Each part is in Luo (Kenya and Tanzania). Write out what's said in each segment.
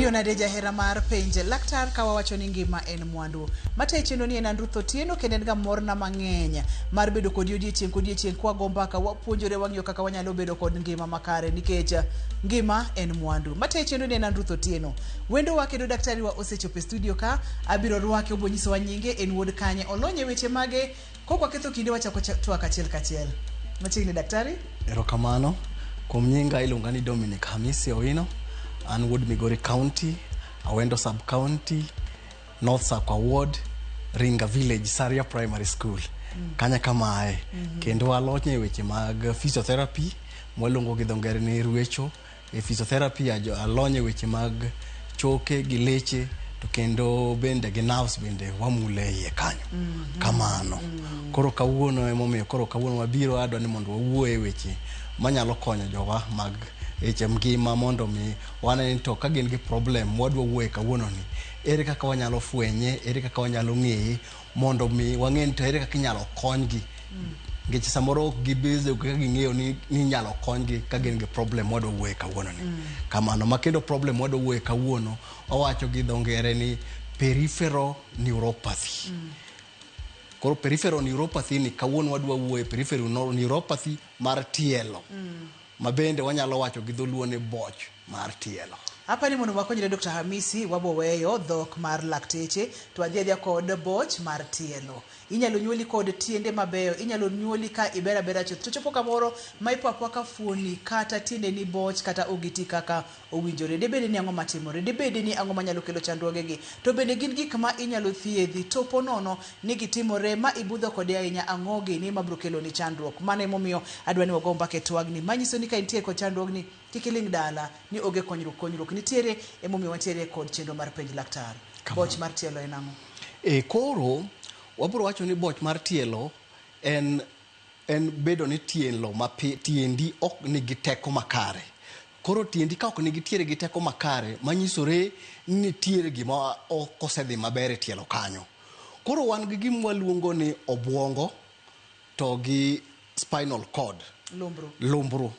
Oriyo nade jahera mar penje laktar ka wawacho ni ngima en mwandu. Mate chendo ni en Andruth Otieno kendo en ga morna mang'eny mar bedo kod odiochieng' kwa go mbaka wapuonjore wang'iyo kaka wanyalo bedo kod ngima makare nikech ngima en mwandu. Mate chendo ni en Andruth Otieno. Wendo wa kendo daktari wa osechopo e studio ka abiro rwake obonyiso wa nyinge en wuod kanye olonye weche mage kokwa ketho kinde wachako twak achiel kachiel. Machiegni daktari? Erokamano. Kuom nyinga iluonga ni Dominic Hamisi Owino. An wuod Migori County, Awendo Sub County, North Sakwa Ward, Ringa Village, Saria Primary School. Kanya kamae. Kendo alonye weche mag physiotherapy, mwaluongo gi dho ngere ni ruecho. Physiotherapy alonye weche mag choke gi leche to kendo bende gi nerves bende wamule iye kanyo. Kamano. Koro kawuono emomiyo koro kawuono wabiro adwa ni mondo wawuoye weche manyalo konyo jowa mag eche mgima mondo mi wane to ka gin gi problem wadwa wuoye kawuono ni ere kaka wanyalo fwenye, ere kaka wanyalo ng'eye mondo mi wang'e to ere kaka inyalo konygi. Nikech samoro gibezo kaka ging'eyo ni inyalo konygi ka gin gi problem wadwa wuoye kawuono ni. Kamano makendo problem wadwa wuoye kawuono owacho gi dho ngere ni peripheral neuropathy. Koro peripheral neuropathy ni kawuono wadwa wuoye peripheral neuropathy mar tielo. Mabende wanyalo wacho gi dholuo ni boch mar tielo. Hapa ni mondo wakonyre Dr. Hamisi waboweyo dhok mar lakteche to adhiadhia kod boch mar tielo. Inyalo nyuoli kod tiende mabeyo, inyalo nyuoli ka ibera bera chuth. To chopo kamoro ma ipapwa ka fuoni kata tiende ni boch kata ogiti kaka owinjore. Debede ni ang'o matimore, debede ni ang'o manyalo kelo chandruogegi. To bende gin gik ma inyalo thiedhi topo nono ni gitimore ma ibudho kode ahinya ang'o gini mabiro kelo ni chandruok. Mano emomiyo adwa ni wago mbaka e twagni. Manyiso ni ka intie kod chandruogni kik iling dala ni oge konyruok nitiere emomiyo wantiere kod chenro mar penj laktar. Boch mar tielo en ang'o? Koro wabiro wacho ni boch mar tielo en bedo ni tielo ma tiendi ok nigi teko makare. Koro tiendi ka ok nigi tiere gi teko makare manyisore ni nitiere gima ok osedhi maber e tielo kanyo. Koro wan gi gima waluongo ni obwongo to gi spinal cord. Lumbru.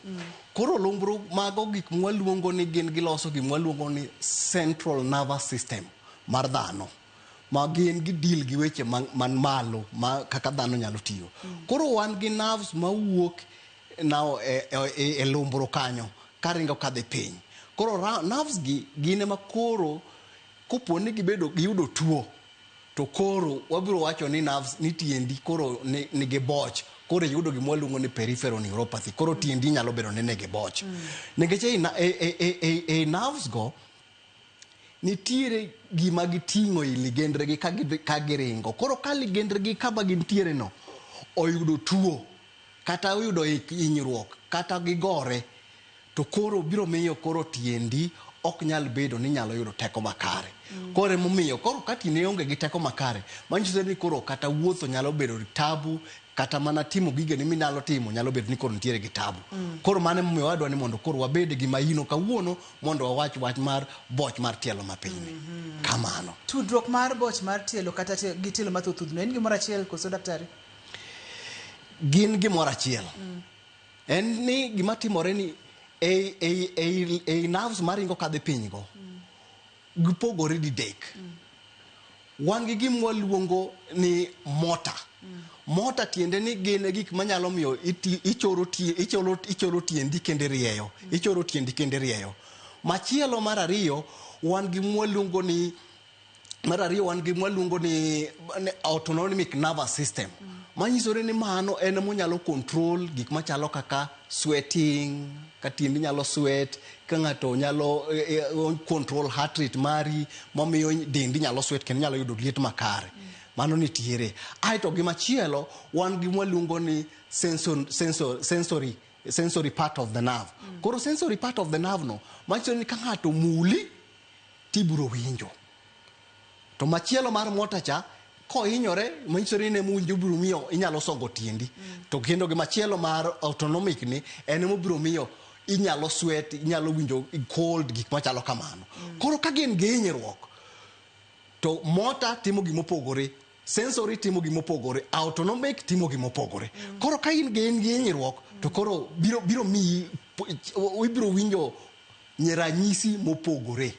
Koro lumbru mago gik mwaluongo ni gin giloso gik mwaluongo ni central nervous system mar dhano. Ma gin gi deal gi weche man malo ma kaka dhano nyalo tiyo. Koro wan gi nerves ma wuok now e lumbru kanyo karingo kadhi piny. Koro nerves gi gine ma koro kopo ni giyudo tuo to koro wabiro wacho ni nerves ni tiendi koro nigi boch. Koro yudo gima waluongo ni peripheral neuropathy. Koro tiendi nyalo bedo ni nigi boch. Nikech e nerves go nitiere gima giting'o i ligendregi ka giringo. Koro ka ligendregi kama gintiere no oyudo tuo kata oyudo hinyruok kata gigore to koro biro miyo koro tiendi ok nyal bedo ni nyalo yudo teko makare. Koro emomiyo koro ka tiende onge gi teko makare manyiso ni koro kata wuotho nyalo bedo tabu kata mana timo gige ni minyalo timo nyalo bedo ni koro nitiere gi tabu. Koro mane momiyo wadwa ni mondo koro wabed gi mahino kawuono mondo wawach wach mar boch mar tielo mapiny. Kamano. Tudruok mar boch mar tielo kata gi tielo mathothudhno en gimoro achiel koso daktari? Gin gimoro achiel. En ni gima timore ni nerves maringo kadhi piny go gipogore didek. Wan gi gima waluongo ni motor. Motor tiende ni gin gik manyalo miyo ichoro tiendi kende rieyo. Ichoro tiendi kende rieyo. Machielo mar ariyo wan gi mwaluongo ni autonomic nervous system. Manyisore ni mano en monyalo control gik machalo kaka sweating, ka tiendi nyalo sweat, ka ng'ato nyalo control heart rate mari, mamiyo dendi nyalo sweat kendo nyalo yudo liet makare. Mano nitiere. Aito gimachielo wan gi mwaluongo ni sensory part of the nerve. Koro sensory part of the nerve no manyisore ni ka ng'ato muli tibiro winjo. To machielo mar motor cha kohinyore manyisore ni munjo biro miyo inyalo songo tiendi. To kendo gimachielo mar autonomic ni en mobiro miyo inyalo sweat, inyalo winjo cold gik machalo kamano. Koro ka gin gi hinyruok to motor timo gimopogore, sensory timo gimopogore, autonomic timo gimopogore. Koro ka in gi hinyruok to koro biro miyi ibiro winjo ranyisi mopogore.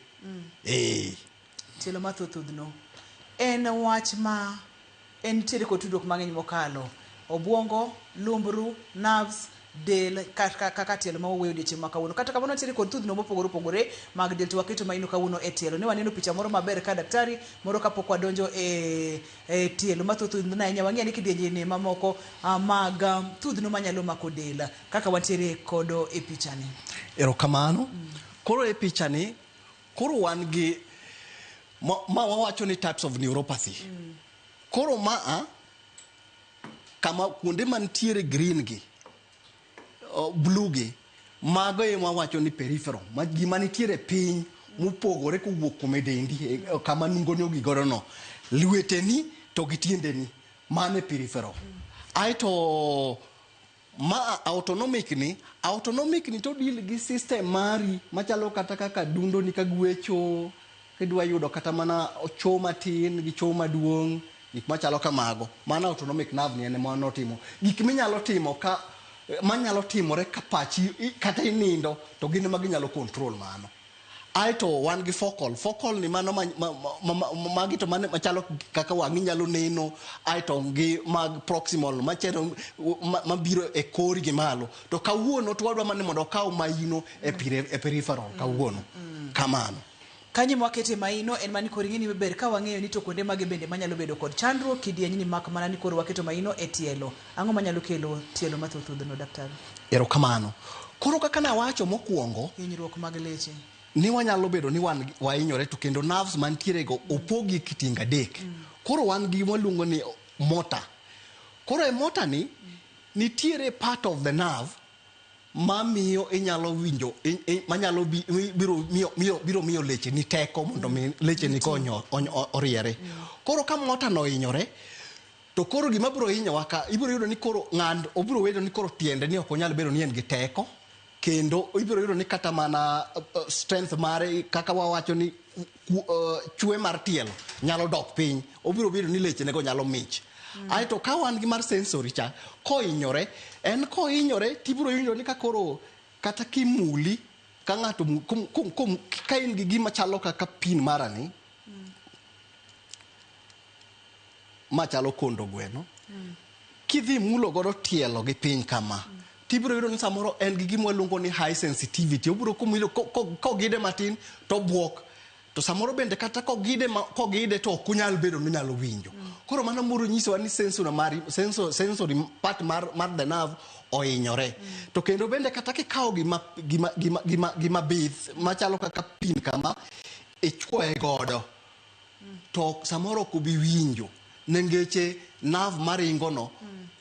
Tielo mathothudhno en wach ma en tiere kod tudruok mang'eny mokalo obwongo, lumbru, nerves, del kaka tielo ma wawuoyo odiochieng' ma kawuono. Kata kamano tiere kod thudhno mopogore opogore mag del to waketo maino kawuono e tielo. Ne waneno picha moro maber ka daktari moro kapok wadonjo e tielo mathothudhno ahinya wang'eyo ni kidienjene mamoko mag thudhno manyalo mako del kaka wantiere kodo e pichani. Erokamano. Koro e pichani koro wan gi ma wawacho ni types of neuropathy. Koro kama kuonde mantiere green gi blue gi mago ema wacho ni peripheral gima nitiere piny mopogore kowuok kuom dendi kama nungoni ogigodo no lweteni to gi tiendeni mane peripheral. Aito autonomic ni to deal gi system mari machalo kata kaka dundo ni kagwecho kidwa yudo kata mana cho matin gi cho maduong' gik machalo kamago. Mana autonomic nerve ni ene mano timo gik minyalo timo ka manyalo timore ka pachi kata inindo to gin ma ginyalo control mano. Aito wan gi focal ni mano magi to machalo kaka wang'i nyalo neno. Aito gi mag proximal machero mabiro e kori gi malo to kawuono to wadwa mane mondo okaw maino e peripheral kawuono kamano. Kanyi mwakete maino en mani kori ng'ini ber ka wang'eyo ni to kuonde mage bende manyalo bedo kod chandruok kidieny ni mak mana ni koro waketo maino e tielo. Ang'o manyalo kelo tielo mathothudhno daktari? Erokamano. Koro kaka nawacho mokwongo hinyruok mag leche ni wanyalo bedo ni wainyore to kendo nerves mantiere go opogi kitinga adek. Koro wan gi waluongo ni motor. Koro e motor ni nitiere part of the nerve mamiyo inyalo winjo manyalo biro miyo leche ni teko mondo leche ni konyo oriere. Koro ka motor no hinyore to koro gima biro hinyowa ka ibiro yudo ni koro obiro wedo ni koro tiende ni ok onyal bedo ni en gi teko kendo ibiro yudo ni kata mana strength mare kaka wawacho ni chwe mar tielo nyalo dok piny. Obiro bedo ni leche nego nyalo mich. Aito ka wan gi mar sensory cha kohinyore tibiro yudo ni ka koro kata kimuli ka ng'ato ka in gi gima chalo kaka pin marani machalo kondo gweno kidhi mulo godo tielo gi piny kama tibiro yudo ni samoro en gi gima waluongo ni high sensitivity. Obiro kumilo kogide matin to buok to samoro bende kata kogide to ok onyal bedo ni nyalo winjo. Koro mano moro nyisowa ni sensory part mar the nerve ohinyore. To kendo bende kata kikawo gima bith machalo kaka pin kama ichwoye godo to samoro ok obi winjo nengeche nerve maringo no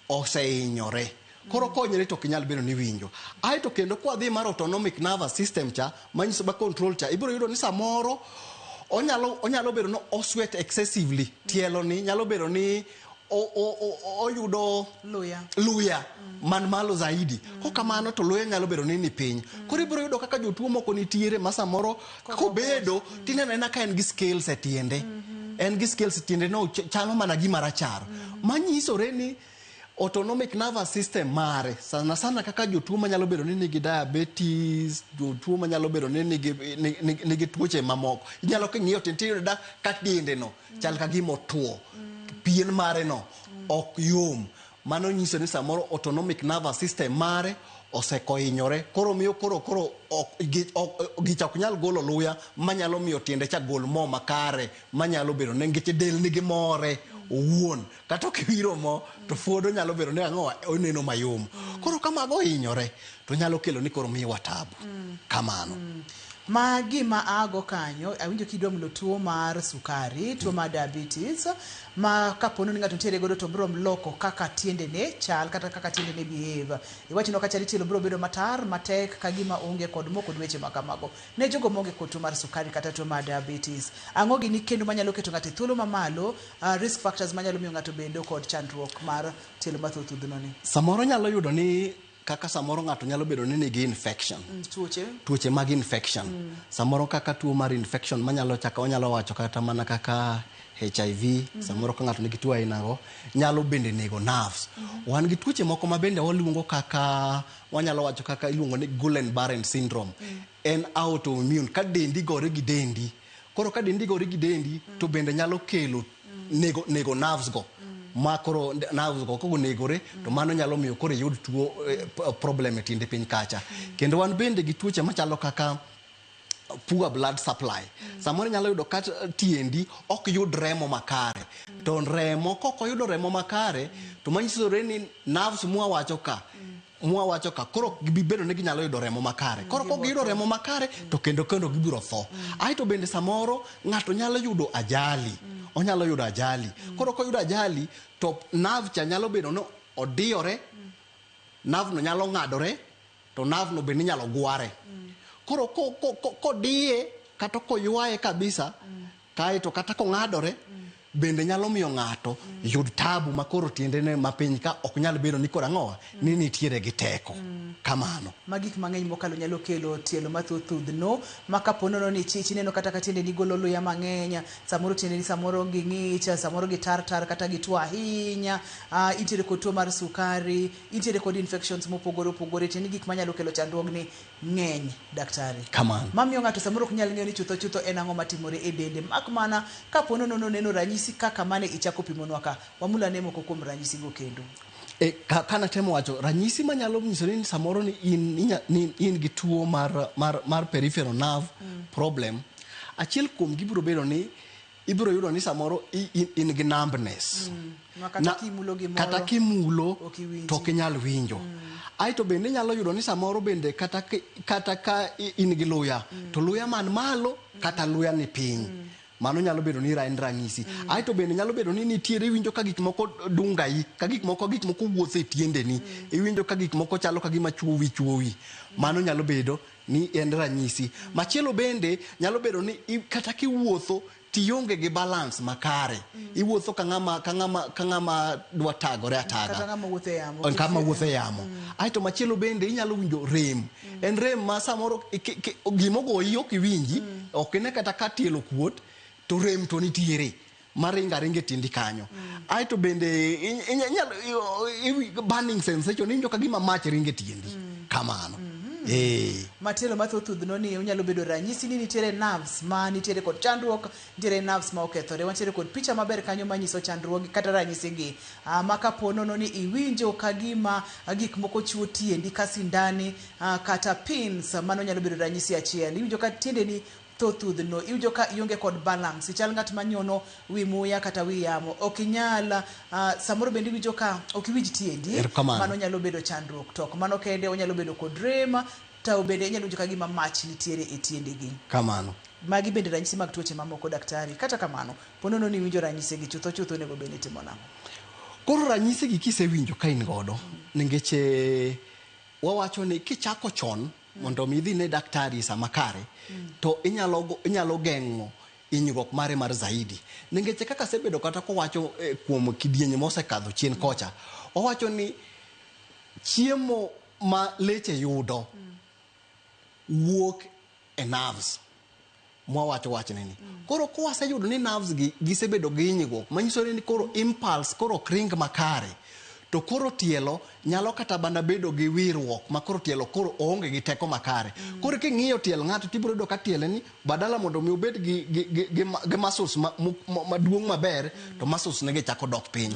osehinyore. Koro konyre to ok nyal bedo ni winjo. Aito kendo kwa dhi mar autonomic nervous system cha manyiso ba control cha ibiro yudo ni samoro onyalo bedo no osweat excessively. Tielo ni nyalo bedo ni oyudo luya man malo zaidi. Kokamano to luya nyalo bedo ni piny. Koro ibiro yudo kaka jotuo moko nitiere ma samoro kobedo tinena ka en gi scales e tiende. En gi scales e tiende no chalo mana gima rachar. Manyisore ni autonomic nervous system mare sana kaka jotuo manyalo bedo ni nigi diabetes, jotuo manyalo bedo ni nigi tuoche mamoko. Inyalo king'iyo tintiyo da ka tiende no chal ka gima otuo. Pien mare no ok yom. Mano nyiso ni samoro autonomic nervous system mare osekohinyore. Koro miyo koro gicha ok nyal golo luya manyalo miyo tiende cha gol mo makare manyalo bedo ni ngeche del nigi more owuon kata kiwiro mo to fuodo nyalo bedo ni ang'o oneno mayom. Koro kamago hinyore to nyalo kelo ni koro miyo watabu kamano. Ma gima ago kanyo awinjo kidwa mulo tuo mar sukari, tuo mar diabetes ma kapono ni ng'ato ntiere godo to biro loko kaka tiende ne chal kata kaka tiende ne behave. Iwacho no kachali tielo biro bedo matar matek ka gima onge kod moko dweche makamago. Ne jogo monge kod tuo mar sukari kata tuo mar diabetes. Ang'o gini kendo manyalo keto ng'ato thuolo mamalo risk factors manyalo miyo ng'ato bedo kod chandruok mar tielo mathothudhno ni. Samoro nyalo yudo ni kaka samoro ng'ato nyalo bedo ni nigi infection. Tuoche mag infection. Samoro kaka tuo mar infection onyalo wacho kata mana kaka HIV, samoro ka ng'ato nigi tuo ainago, nyalo bende nego nerves. Wan gi tuoche moko ma bende waluongo kaka, wanyalo wacho kaka iluongo ni Guillain-Barré syndrome. En autoimmune, ka dendi gore gi dendi. Koro ka dendi gore gi dendi, to bende nyalo kelo nego nerves go. Ma koro nerves go kogo negore, to mano nyalo miyo koro yud tuo problem e tiende piny kacha. Kendo wan bende gi tuoche machalo kaka poor blood supply. Samoro nyalo yudo kata tiendi ok yud remo makare. To remo, koko yudo remo makare, to manyisore ni nerves mwawacho ka, koro gibedo ni ginyalo yudo remo makare. Koro kok giyudo remo makare, to kendo gibiro tho. Aito bende samoro, ng'ato nyalo yudo ajali. Onyalo yudo ajali. Koro koyudo ajali, to nerve cha nyalo bedo no odiyore, nerve no nyalo ng'adore, to nerve no bende nyalo gware. Koro kodiye kata koywaye kabisa, kaeto kata kong'adore, bende nyalo miyo ng'ato yud tabu makoro tiendene mapiny ka ok nyalo bedo ni kora ng'owa ni nitiere gi teko. Kamano. Magik mang'eny mokalo nyalo kelo tielo mathothudhno, makaponono ni chich neno kata ka tiende ni golo luya mang'eny, samoro tiende ni samoro gi ng'ich, samoro gi tar kata gi tuo ahinya, itiere kod tuo mar sukari, itiere kod infections mopogore opogore, tiende gik manyalo kelo chandruogni ng'eny, daktari. Kamano. Mamiyo ng'ato samoro ok nyal ng'eyo ni chutho en ang'o matimore e dende, mak mana kaponono neno ranyisi kaka mane ichako pimonwa ka, wamulane moko kuom ranyisi go kendo. Kana temo wacho, ranyisi manyalo nyiso ni samoro ni in gi tuo mar peripheral nerve problem, achiel kuom gibiro bedo ni ibiro yudo ni samoro in gi numbness. Kata kimulo to ok inyal winjo. Aito bende nyalo yudo ni samoro bende kata ka in gi luya, to luya man malo kata luya ni piny. Mano nyalo bedo ni en ranyisi. Aito bende nyalo bedo ni nitiere winjo ka gik moko dungai, ka gik moko wuotho e tiendeni. Iwinjo ka gik moko chalo ka gima chuowi. Mano nyalo bedo ni en ranyisi. Machielo bende nyalo bedo ni kata kiwuotho tionge gi balance makare. Iwuotho ka ng'ama dwa tagore ataga. Kata ng'ama wuotho e yamo. Kama wuotho e yamo. Aito machielo bende inyalo winjo rem. En rem ma samoro gimogoyi ok iwinji, ok ine kata ka tielo kuot, to rem to nitiere maringa tiendi kanyo. Aito bende burning sensation, injo ka gima mach ringe tiendi. Kamano. Matielo mathothudhno ni unyalo bedo ranyisi ni nitiere nerves ma nitiere kod chandruok, nitiere nerves ma okethore. Wantiere kod picha maber kanyo manyiso chandruogi kata ranyisi gi. Makaponono ni iwinjo ka gima gik moko chuo tiendi ka sindani kata pins, mano nyalo bedo ranyisi achiel. Iwinjo ka tiendeni thothudhno, iwinjo ka ionge kod balance, ichal ng'at manyono wi muya kata wi yamo, ok inyal samoro bende iwinjo ka ok iwinj tiendi, mano nyalo bedo chandruok. To mano kende onyalo bedo kod rem, to bende inyalo winjo ka gima mach nitiere e tiendegi. Kamano. Magi bende ranyisi mag tuoche mamoko, daktari. Kata kamano, ponono ni winjo ranyisi gi chutho nego bende timo nang'o? Koro ranyisi gi kisewinjo ka in godo, ningeche wawacho ni kichako chon mondo mi idhi ne daktari sama kare, to inyalo geng'o hinyruok mare mar zaidi. Ningeche kaka sebedo kata kowacho kuom kidienje mosekadho chien kocha, owacho ni chiemo ma leche yudo wuok e nerves. Mwawacho nini. Koro kwaseyudo ni nerves gi gisebedo gi hinyruok, manyiso ni koro impulse koro ring makare, to koro tielo nyalo kata bana bedo gi wirruok ma koro tielo koro onge gi teko makare. Koro king'iyo tiel ng'ato tibiro do ka tiele ni badala mondo mi obed gi muscles maduong' maber, to muscles nege chako dok piny.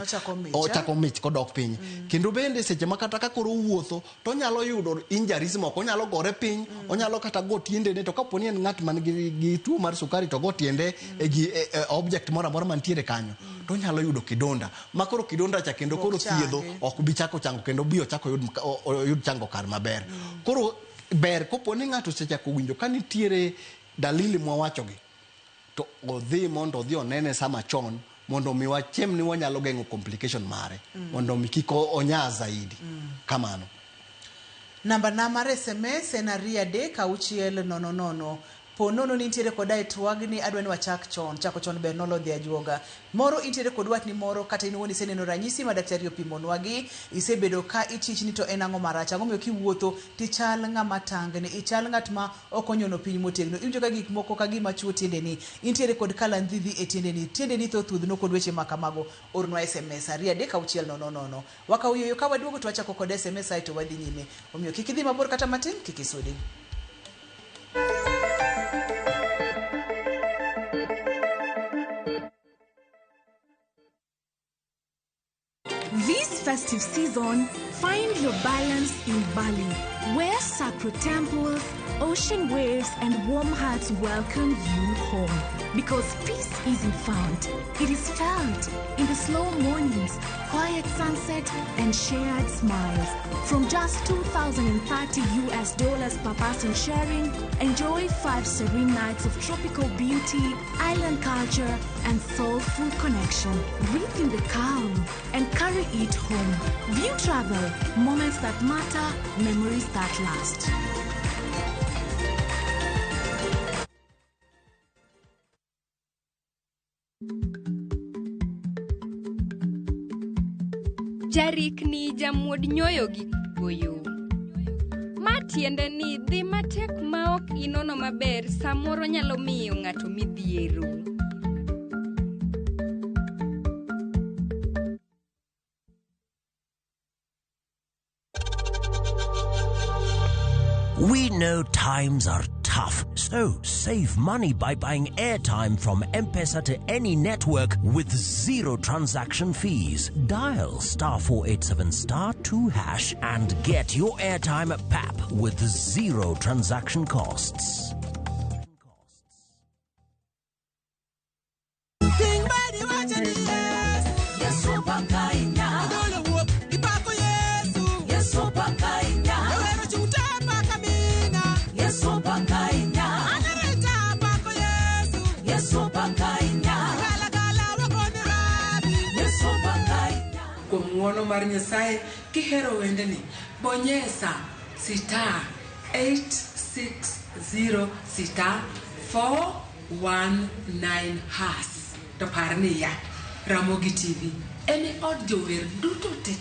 Ochako mich kodok piny. Kendo bende seche ma kata ka koro wuotho to nyalo yudo injuries moko, onyalo gore piny, onyalo kata go tiende ne, to kaponi en ng'at man gi tuo mar sukari to go tiende gi object moro amora mantiere kanyo, to nyalo yudo kidonda. Ma koro kidonda cha kendo koro thiedho ok bi chako chango, kendo bio chako yud chango kar maber. Koro ber koponi ng'ato sechako winjo ka nitiere dalili mwawacho gi, to odhi mondo odhi onene sama chon, mondo mi wachem ni wanyalo geng'o complication mare, mondo mi kik onya zaidi. Kamano. Namba na mar SMS en 2 3 6 0 0 0 ponono ni intiere koda e twagni adwa ni wachak chon, chako chon ber nolo dhi ajuoga. Moro intiere kod watni moro kata in wuon iseneno ranyisi ma daktari opimonwagi, isebedo ka ichichni to en ang'o marach, ang'o miyo kiwuotho tichal ng'ama tangni, ichal ng'at ma ok onyono piny motegno, iwinjo ka gik moko ka gima chuo tiendeni, intiere kod kalandhidhi e tiendeni to thudhno kod weche ma kamago, ornwa SMS 33600. Wakaw yoyo ka waduogo to wachako kod SMS aito wadhi nyime. Omiyo kik idhi mabor kata matin, kik isudi. This festive season, find your balance in Bali, where sacred temples, ocean waves, and warm hearts welcome you home. Because peace isn't found, it is felt in the slow mornings, quiet sunset, and shared smiles. From just $2,030 per person sharing, enjoy 5 serene nights of tropical beauty, island culture, and soulful connection. Breathe in the calm and carry it home. View travel, moments that matter, memories that last. Jarikni jamuod nyoyo gi goyo. Ma tiende ni dhi matek ma ok inono maber samoro nyalo miyo ng'ato midhiero. We know times are tough, so save money by buying airtime from M-Pesa to any network with zero transaction fees. Dial *487*2# and get your airtime PAP with zero transaction costs. Ng'wono mar Nyasaye kihero wendeni bonyesa *860*419# to parni ya Ramogi TV ene od jower duto te.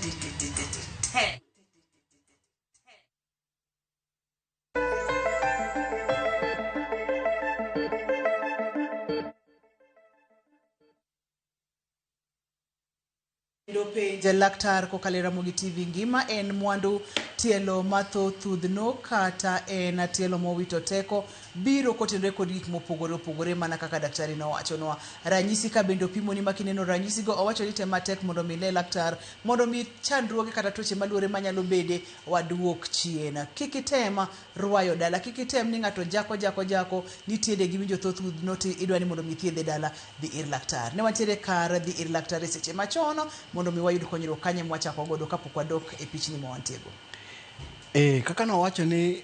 Penja laktar kokalo Ramogi TV ngima en mwandu tielo matho thudhno kata en tielo mowito teko biro kotenre kod gik mopogore opogore mana kaka daktari nowachonwa. Ranyisi ka bende opimoni makineno ranyisi go owacho ni tema tek mondo mi le laktar mondo mi chandruoge kata tuoche maluore manyalo bede waduok chien. Kik itema rwayo dala, kik item ni ng'ato jako nitiere gi winjo thoth thudhno ti idwani mondo mi thiedhe dala, dhi ir laktar. Ne wantiere kar dhi ir laktar e seche machono mondo mi wayud konyruok kanye mwachako godo kapok wadok e pichni mawantiego. Kaka nawacho ni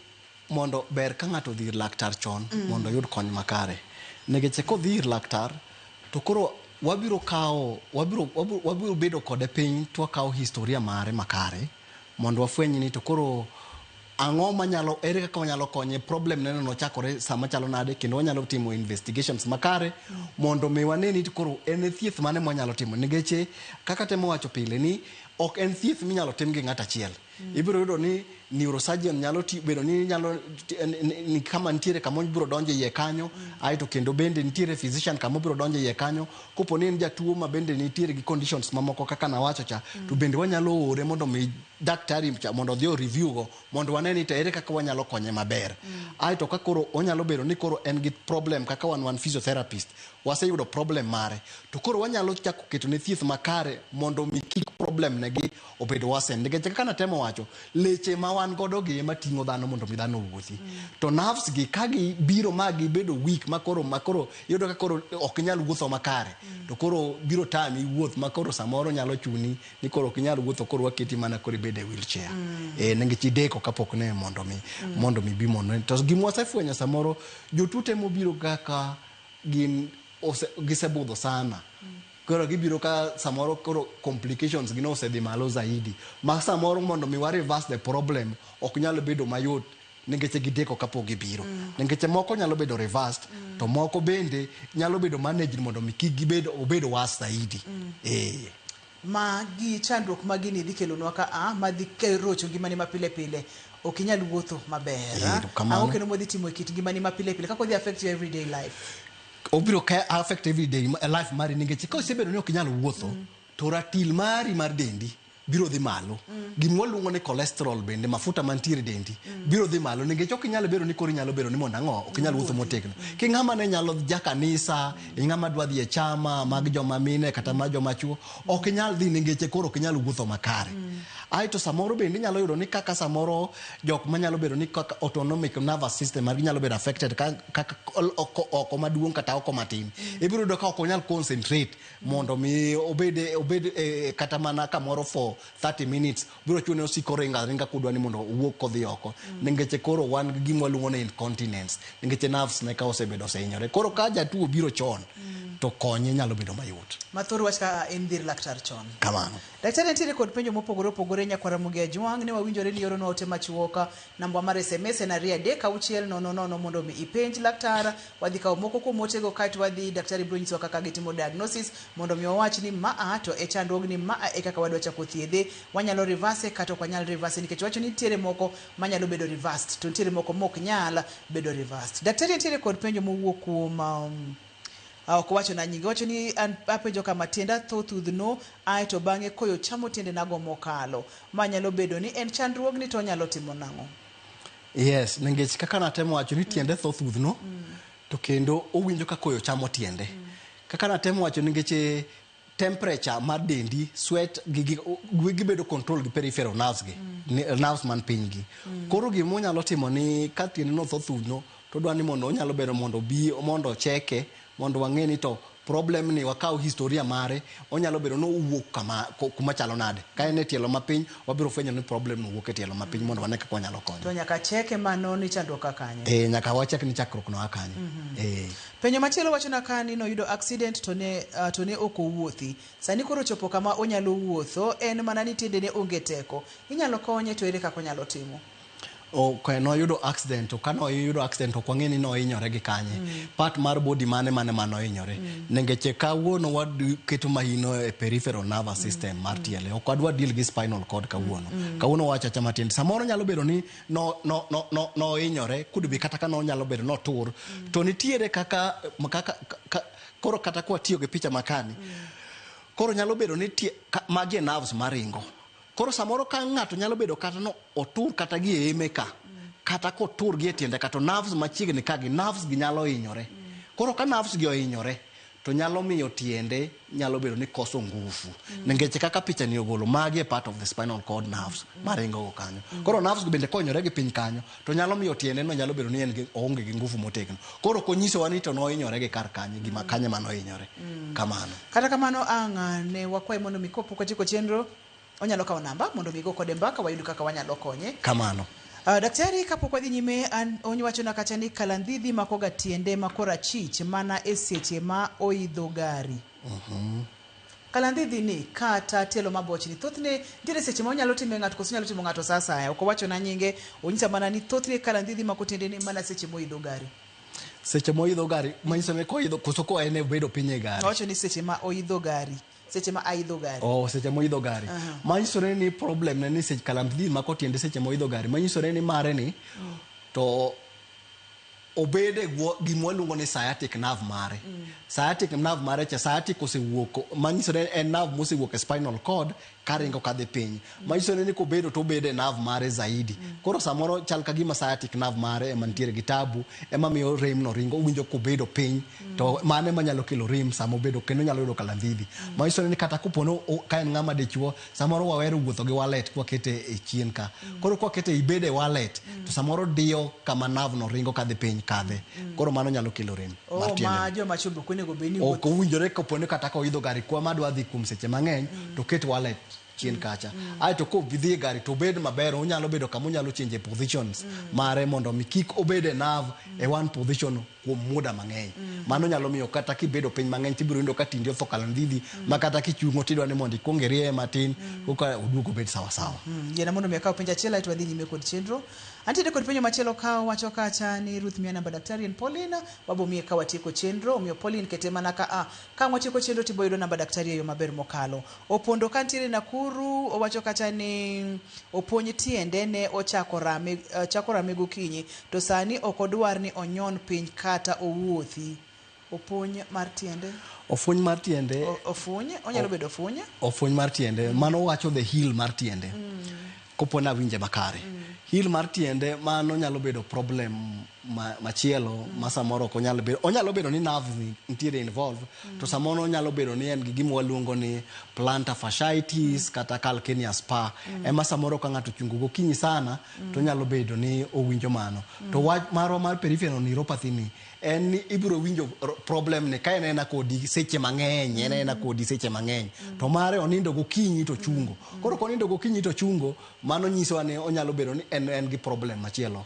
mondo ber ka ng'ato dhi ir laktar chon mondo yud kony makare. Nikech kodhi ir laktar to koro wabiro bedo kode piny to wakawo historia mare makare mondo wafweny ni to koro ang'o manyalo ere kaka wanyalo konye, problem neno nochakore sama chalo nade, kendo wanyalo timo investigations makare mondo mi waneni to koro en thieth mane mwanyalo timo. Nikech kaka temo wacho pile ni ok en thieth minyalo tim gi ng'at achiel. Ibiro yudo ni neurosurgeon nyalo bedo ni nyalo ni kama ntiere kama biro donje iye kanyo, aito kendo bende ntiere physician kama biro donje iye kanyo, kopo ni en jatuo ma bende nitiere gi conditions mamoko kaka nawacho cha, to bende wanyalo ore mondo mi daktari mondo odhi review go mondo waneni to ere kaka wanyalo konye maber. Aito ka koro onyalo bedo ni koro en gi problem kaka wan physiotherapist, waseyudo problem mare, to koro wanyalo chako keto ne thieth makare mondo mi kik problem negi obedo wasen. Nikech kaka natemo wacho, leche ma wan godo gi ema ting'o dhano mondo mi dhano wuothi. To nerves gi kagi biro magi bedo weak makoro yudo ka koro ok nyal wuotho makare, to koro biro tami wuoth makoro samoro nyalo chuni ni koro ok nyal wuotho, koro waketi mana koro bede wheelchair. Nikech ideko kapok ne mondo mi bi mondo. To gimwa sefwenyo samoro jotuo temo biro kaka gisebudho sana. Koro gibiro ka samoro koro complications gino osedhi malo zaidi. Ma samoro mondo mi reverse the problem ok nyalo bedo mayot ningeche gideko kapok gibiro. Ningeche moko nyalo bedo reversed, to moko bende nyalo bedo managed mondo kik gibedo obedo was zaidi. Ma gi chandruok ma gini dhi kelonwa ka ma dhi rocho ngimani ma pile pile. Ok inyal wuotho maber. Ang'o kendo modhi timo e kit ngimani ma pile pile, kaka odhi affect your everyday life? Obiro affect everyday life mari ningeche ka osebedo ni ok inyal wuotho, to ratil mari mar dendi biro dhi malo. Gima luongo ni cholesterol bende, mafuta mantiere dendi biro dhi malo, nikech ok inyalo bedo ni koro inyalo bedo ni mondo ang'o ok inyal wuotho motegno. Ki ng'ama ne nyalo ja kanisa, ng'ama dwa dhi e chama mag joma mine kata mag joma chuo, ok inyal dhi nikech koro ok inyal wuotho makare. Aito samoro bende nyalo yudo ni kaka samoro jok manyalo bedo ni kaka autonomic nervous system margi nyalo bedo affected kaka oko maduong' kata oko matin. Ibiro yudo ka ok onyal concentrate mondo mi obed kata mana kamoro for 30 minutes. Biro chuno osiko ringa kudwa ni mondo owuok kodhi oko. Ningeche koro wan gi gima luongo ni incontinence. Ningeche nerves ne ka osebedo osehinyore. Koro ka jatuo biro chon to konye nyalo bedo mayot. Mathoro wach ka en dir laktar chon. Kamano. Daktari nitiere kod penjo mopogore opogore nyakwara Mugia Jwang ne wawinjore ni oro ote machuoka namba mar SMS en 33600 mondo mi ipenj laktar. Wadhi kawo moko kuom otego kaeto wadhi daktari biro nyisowa kaka gitimo diagnosis mondo mi wawach ni ma to e chandruogni ma e kaka wadwa chako thiedhe. Wanyalo reverse kata ok wanyal reverse nikech wacho ni nitiere moko manyalo bedo reversed to nitiere moko mok nyal bedo reversed. Daktari nitiere kod penjo mowuok kuom ok wacho na nyingi, wacho ni apenjo kama tienda thothudhno aeto bang'e koyo chamo tiende nago mokalo. Manyalo bedo ni en chandruogni to nyalo timo nang'o? Yes, nikech kaka natemo wacho ni tiende thothudhno to kendo owinjo ka koyo chamo tiende. Kaka natemo wacho nikech temperature mar dendi, sweat gibedo control gi peripheral nerves gi, nerves man piny gi. Koro gimo nyalo timo ni ka tiende no thothudhno to dwa ni mondo onyalo bedo mondo cheke mondo wang'e ni to problem ni wakaw historia mare, onyalo bedo no uwuok kuma chalo nade. Ka en e tielo mapiny, wabiro fwenyo ni problem no wuok e tielo mapiny mondo wane kaka wanyalo konyo. To nyaka cheke mano ni chandruok kanye? Nyaka wachek ni chakruok no akanye. Penjo machielo wacho na kani no yudo accident to ne ok owuothi. Sani koro chopo kama onyalo wuotho, en mana ni tiende ne onge teko. Inyalo konye to ere kaka onyalo timo? Okay, no yudo accident, to kano yudo accident ok wang'e ni no hinyore gi kanye. Part mar body mane mano hinyore. Ningeche kawuono waketo mahino e peripheral nervous system mar tiele. Ok wadwa deal gi spinal cord kawuono. Kawuono wacha chama tiende. Samoro nyalo bedo ni no hinyore, could be kata kano nyalo bedo no tur. To nitiere kaka koro kata kwa tiyo gi picha makani. Koro nyalo bedo ni magi nerves maringo. Koro samoro ka ng'ato nyalo bedo kata no otur kata gi eme ka, kata ko tur gi tiende kata nerves machiegni ka gi nerves gi nyalo hinyore. Koro ka nerves gi ohinyore to nyalo miyo tiende nyalo bedo ni koso nguvu. Ningeche kaka picha ni ogolo magi part of the spinal cord nerves maringo go kanyo. Koro nerves gi bende konyore gi piny kanyo to nyalo miyo tiende no nyalo bedo ni en onge gi nguvu motegno. Koro konyiso wani to no hinyore gi kar kanye gima kanye mano hinyore. Kamano. Kata kamano ne wakwaye mondo mikopo kwa chiko chenro onyalo kawo namba mondo migo kode mbaka wayud kaka wanyalo konye. Kamano. Daktari kapok wadhi nyime onwacho na kacha ni kalandhidhi makoga tiende makora chich mana e seche ma oidho gari. Kalandhidhi ni kata tielo mabochni thothne nitiere seche ma onyalo time ng'ato koso nyalo timo ng'ato sasa. Ok wacho na nyinge, onyisa mana ni thothne kalandhidhi makotiende ni mana seche ma oidho gari. Seche ma oidho gari, manyiso ni koidho koso ko ene bedo piny e gari. Wacho ni seche ma oidho gari. Seche ma aidho gari. Seche ma oidho gari. Manyisore ni problem ne ni seche kalandhidhi makotiende seche ma oidho gari. Manyisore ni mare ni to obede gima waluongo ni sciatic nerve mare. Sciatic nerve mare cha sciatic osewuok, manyisore en nerve mosewuok e spinal cord karingo kadhi piny. Manyisore ni kobedo to obede nerve mare zaidi. Koro samoro chal ka gima sciatic nerve mare ema nitiere gi tabu, ema miyo rem no ringo winjo kobedo piny. To mane manyalo kelo rem samo bedo kendo nyalo yudo kalandhidhi. Manyisore ni kata kupono ka en ng'ama dichuo, samoro wawero wuotho gi wallet kwa kete e chien ka. Koro kwa kete ibede wallet to samoro dio kama nerve no ringo kadhi piny kadhe. Koro mano nyalo kelo rem. Ma joma chumbo kwene go beni ok owinjore kopone kata ka oidho gari kwa madwa dhi kuom seche mang'eny to ket wallet chien kacha. Aito ko vidhi gari to bed maber, onyalo bedo kama onyalo change positions mare mondo mi kik obede nerve e one position kuom muda mang'eny. Mano nyalo miyo kata kibedo piny mang'eny tibiro yudo ka tindi otho kalo ndidhi ma kata kichungo tidwa ni mondo ikuong irie matin koka oduogo bed sawa sawa. Yena mondo mi akaw penjo achiel aito wadhi nyime kod chenro. Antiere kod penjo machielo ka wacho kacha ni Ruth Mia namba daktari en Paulina wabo miye ka watieko chenro omiyo Pauline kete mana ka watieko chenro tiboyudo namba daktari e yo maber mokalo. Opondo ka ntiere Nakuru owacho kacha ni opuonj tiende ne ochako rame gokinyi to sani ok odwar ni onyon piny kata owuothi. Opuonj mar tiende Ofuony mar tiende ofuony onyalo bedo ofuony mar tiende mano wacho the heel mar tiende kopona winje makare. Heel mar tiende mano nyalo bedo problem machielo ma samoro onyalo bedo ni nerves nitiere involve to samoro onyalo bedo ni en gi gima waluongo ni plantar fasciitis kata calcaneus spur ema samoro ka ng'ato chungo gokinyi sana to nyalo bedo ni owinjo mano to wach maro mar peripheral neuropathy ni en ni ibiro winjo problem ni ka en kodi seche mang'eny to mare onindo gokinyi to chungo koro konindo gokinyi to chungo mano nyiso ni onyalo bedo ni en gi problem machielo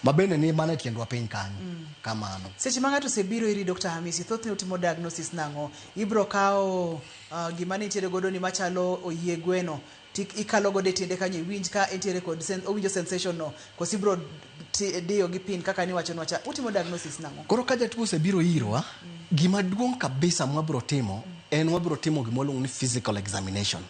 mabende ni mane tiendwa piny kanyo kamano. Seche ma ng'ato osebiro iri Dr. Hamisi thothne utimo diagnosis nang'o? Ibro kawo gima nitiere godo ni machalo oyie gweno ikalo godo e tiende kanyo iwinj ka entiere kod owinjo sensation no koso ibro diyo gi pin kaka ni wacho utimo diagnosis nang'o? Koro ka jatuo osebiro irwa gima duong' kabisa mwabro timo en wabro timo gima luongo ni physical examination.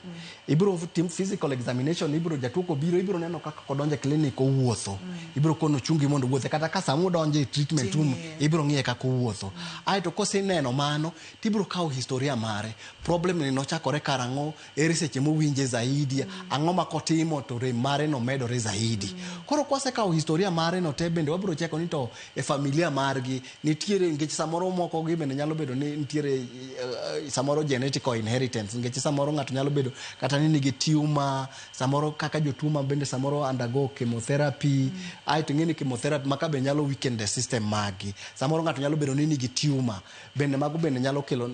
Ibro tim physical examination, ibro jatuo kobiro ibro neno kaka kodonje clinic owuotho. Ibro kono chungi mondo wuothe kata ka samo donje treatment room ibro ng'iye kaka owuotho. Aito koseneno mano tibro kawo historia mare. Problem ni nochakore karang'o, ere seche mowinje zaidi, ang'o ma kotimo to rem mare no medore zaidi. Koro kwasekawo historia mare no te bende wabro cheko ni to e familia margi nitiere ngech samoro moko gi bende nyalo bedo ni nitiere samoro genetical inheritance ngech samoro ng'ato nyalo bedo kata ni nigi tumor samoro kaka jotuo bende samoro undergo chemotherapy aito ng'eni chemotherapy maka be nyalo weaken the system magi samoro ng'ato nyalo bedo ni nigi tumor bende mago bende nyalo kelo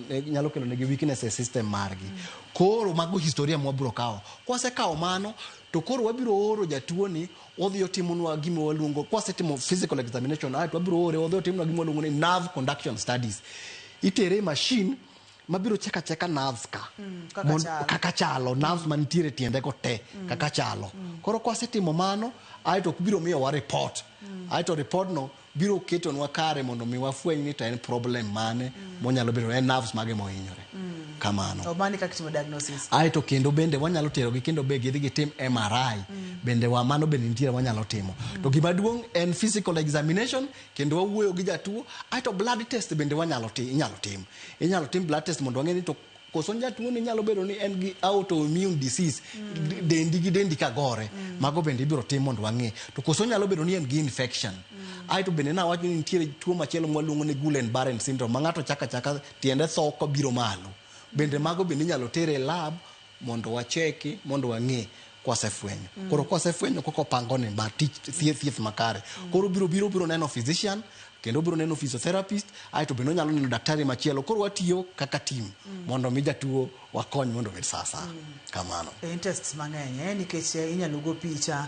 negi weakness e system margi koro mago historia mwabro kawo kwasekawo mano to koro wabiro oro jatuo ni odhi otimonwa gima waluongo kwasetimo physical examination aito wabiro ore odhi otimonwa gima waluongo ni nerve conduction studies itere machine mabiro cheka nerves kaka chalo nerves manitiere tiende go te kaka chalo koro kwasetimo mano aito biro miyo wa report aito report no biro ketonwa kare mondo mi wafweny ni to en problem mane monyalo bedo en nerves mage mohinyore kamano to mani kaka timo diagnosis aito kendo bende wanyalo tero gi kendo be gidhi gitim MRI bende wa mano bende nitiere wanyalo timo to gima duong' en physical examination kendo wawuoyo gi jatuo aito blood test bende inyalo tim blood test mondo wang'e ni to koso jatuo ni nyalo bedo ni en gi autoimmune disease dendi kagore mago bende ibiro tim mondo wang'e to koso nyalo bedo ni en gi infection aito bende na wacho ni nitiere tuo machielo mwaluongo ni Guillain-Barré syndrome ma ng'ato chaka tiende tho kobiro malo bende mago bende inyalo tere lab mondo wacheki mondo wang'e kwasefwenyo koro kwasefwenyo koko pango ne ba thieth makare koro biro neno physician kendo biro neno physiotherapist aito bende nyalo neno daktari machielo koro watiyo kaka team mondo mi jatuo wakony mondo bed sasa kamano tests mang'eny nikech inyalo go picha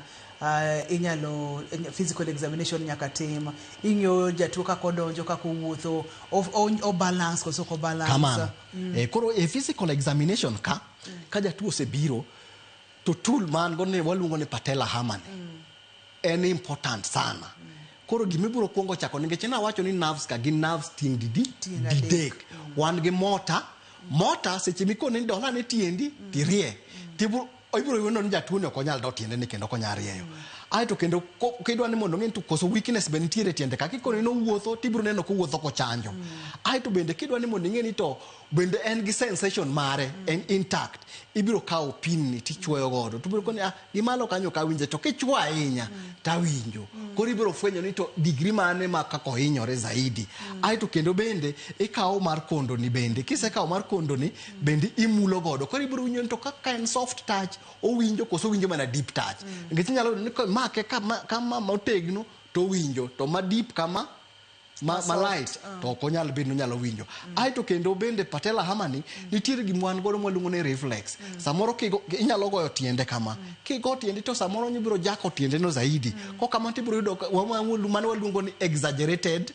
inyalo physical examination nyaka tim ing'yo jatuo kaka odonjo kaka owuotho o balance koso ko balance kamano koro physical examination ka jatuo osebiro to tool man go ne waluongo ni patella hammer en important sana koro gimibiro kuongo chako nikech na wacho ni nerves ka gi nerves ting didek wan gi motor seche mikone dola ne tiendi tirie ibiro yudo ni jatuo ne ok onyal do tiende ni kendo ok onyal rieyo aito kendo kidwa ni mondo ng'e to koso weakness be nitiere tiende ka kikone no wuotho tibiro neno ko wuotho ko chanjo aito bende kidwa ni mondo ng'e ni to bende en gi sensation mare en intact ibiro kawo pin ni tichwoyo godo to biro koni gimalo kanyo ka winje to kichwo ahinya tawinjo koro ibiro fwenyo ni to degree mane ma kako hinyore zaidi aito kendo bende ikawo mar kondo ni bende kisekawo mar kondo ni bende imulo godo koro ibiro winjo to kaka en soft touch owinjo koso winjo mana deep touch ngeti nyalo ni make kama motegno to winjo to ma deep kama light to ok onyal bedo nyalo winjo. Aito kendo bende patella hamani nitiere gimwan godo mwaluongo ni reflex. Samoro inyalo goyo tiende kama. Kigo tiende to samoro nyibiro jako tiende no zaidi. Ko kama tibiro yudo mane waluongo ni exaggerated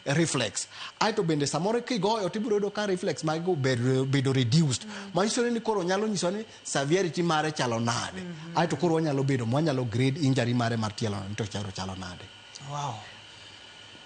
reflex. Aito bende samoro kigoyo tibiro yudo ka reflex mago bedo reduced. Manyiso ni koro nyalo nyiso ni severity mare chalo nade. Aito koro wanyalo grade injury mare mar tielo to chalo nade. Wow.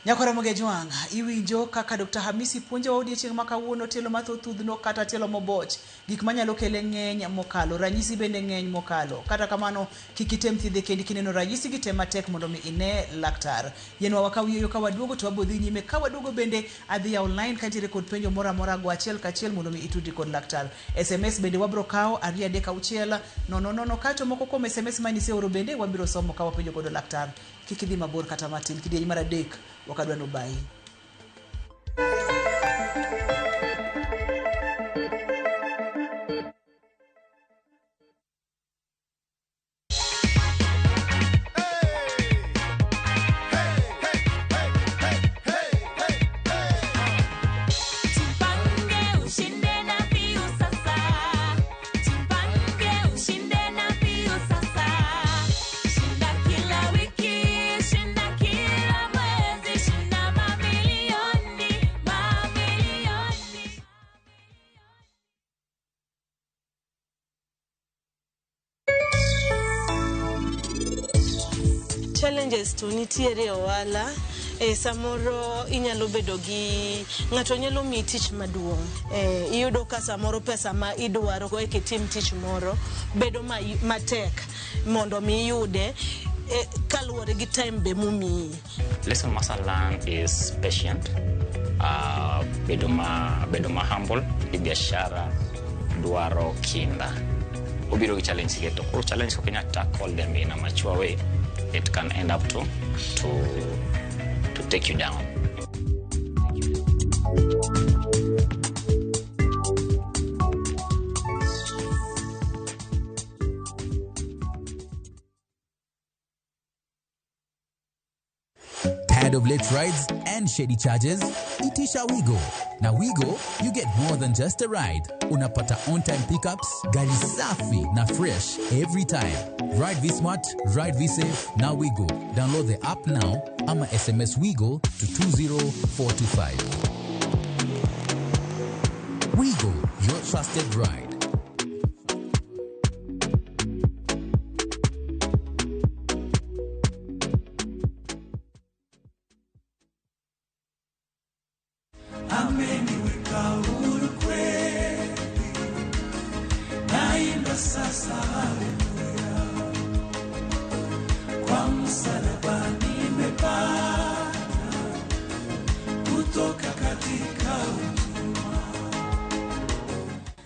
Nyakore moge jwang, iwinjo kaka Dr. Hamisi puonjo odiochieng' ma kawuono tielo mathothudhno kata tielo moboch, gik manyalo kele ng'eny mokalo, ranyisi bende ng'eny mokalo. Kata kamano kik item thiedhe kendi kineno ranyisi gi tem matek mondo mi ine laktar. Yenwa wakawiyo ka waduogo to wabodhi nyime ka waduogo bende adhi online ka nitiere kod penjo moro amora go achiel kachiel mondo mi itudi kod laktar. SMS bende wabro kawo 236 nono kato moko kuom SMS manise oro bende wabiro somo ka wapenjo kod laktar. Kik idhi mabor kata matin kidieny mar adek wakadwa no bai. Challenges to nitiere ohala samoro inyalo bedo gi ng'ato nyalo mi tich maduong', iyudo ka samoro pesa ma idwaro go ekitim tich moro bedo matek mondo mi yude kaluwore gi time be mumi. Lesson must learn is patient, bedo ma humble, biashara dwaro kinda. Obiro gi challenge geto, or challenge ko kenya tackle them in a mature way. It can end up to take you down. Tired of late rides and shady charges? Itisha Wigo. Now Wigo, you get more than just a ride. Unapata on-time pickups, gari safi na fresh every time. Ride V-Smart, ride V-Safe, now Wigo. Download the app now, ama SMS Wigo to 20425. Wigo, your trusted ride.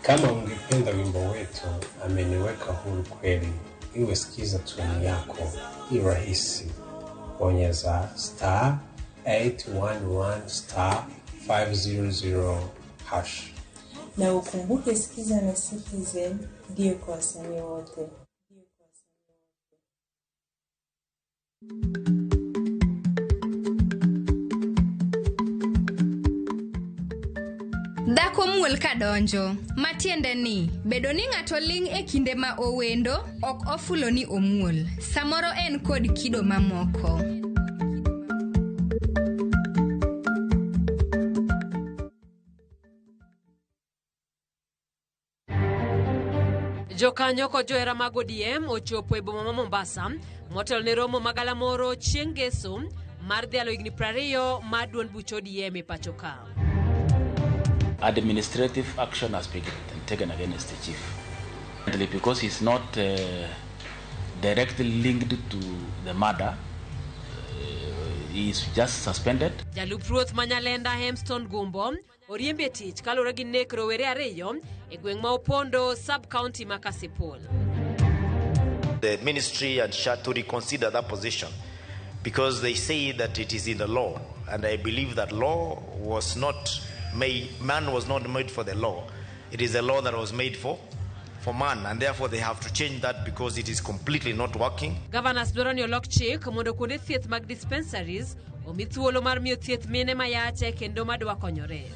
Kama ungependa wimbo wetu ameniweka huru kweli, iwe sikiza tuni yako, ni rahisi. Bonyeza *811*500#. Na ukumbuke sikiza na Citizen ndio kwa wasanii wote. Dhako muol kadonjo, matiende ni, bedo ni ng'ato ling' e kinde ma owendo, ok ofulo ni omuol. Samoro en kod kido mamoko. Jokanyo kod johera mag ODM ochopo e boma ma Mombasa, motelo ne romo magala moro chieng' Ngeso mar dhialo higni 20 mar duond buch ODM e pacho ka. Administrative action has been taken against the chief because he's not directly linked to the murder. He's just suspended. Jalup Ruoth Manyalenda Hemston Gumbo oriembe tich kalore gi nek rowere ariyo e gweng' ma Opondo sub-county ma Kasipul. The ministry and SHA to reconsider that position because they say that it is in the law, and I believe that law was not made, man was not made for the law. It is a law that was made for man, and therefore they have to change that because it is completely not working. Governors dwaro ni olok chik mondo kuonde thieth mag dispensaries omi thuolo mar miyo thieth mine mayache kendo madwa konyore.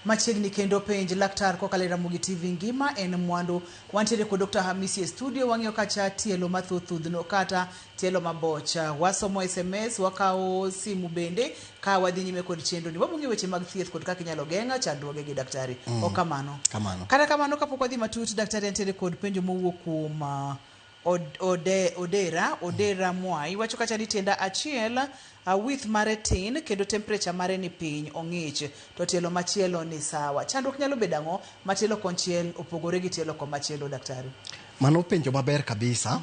Machiegni kendo penj laktar kokalo Ramogi TV ngima en mwandu. Wantiere kod Dr. Hamisi e studio, wang'iyo kacha tielo mathuthudhno kata tielo mabocha. Wasomo SMS, wakao simu bende ka wadhi nyime kod chenro ni. Wabung'e weche mag thieth kod kaka inyalo geng'a chandruoge gi daktari. Kamano. Kata kamano kapok wadhi matut, daktari antiere kod penjo mowuok kuom Odera Mwai. Wacho kacha ni tienda achiel width mare tin kendo temperature mare ni piny ong'ich to tielo machielo ni sawa. Chandruok nyalo bedo ang'o matielo konchiel opogore gi tielo komachielo daktari? Mano penjo maber kabisa.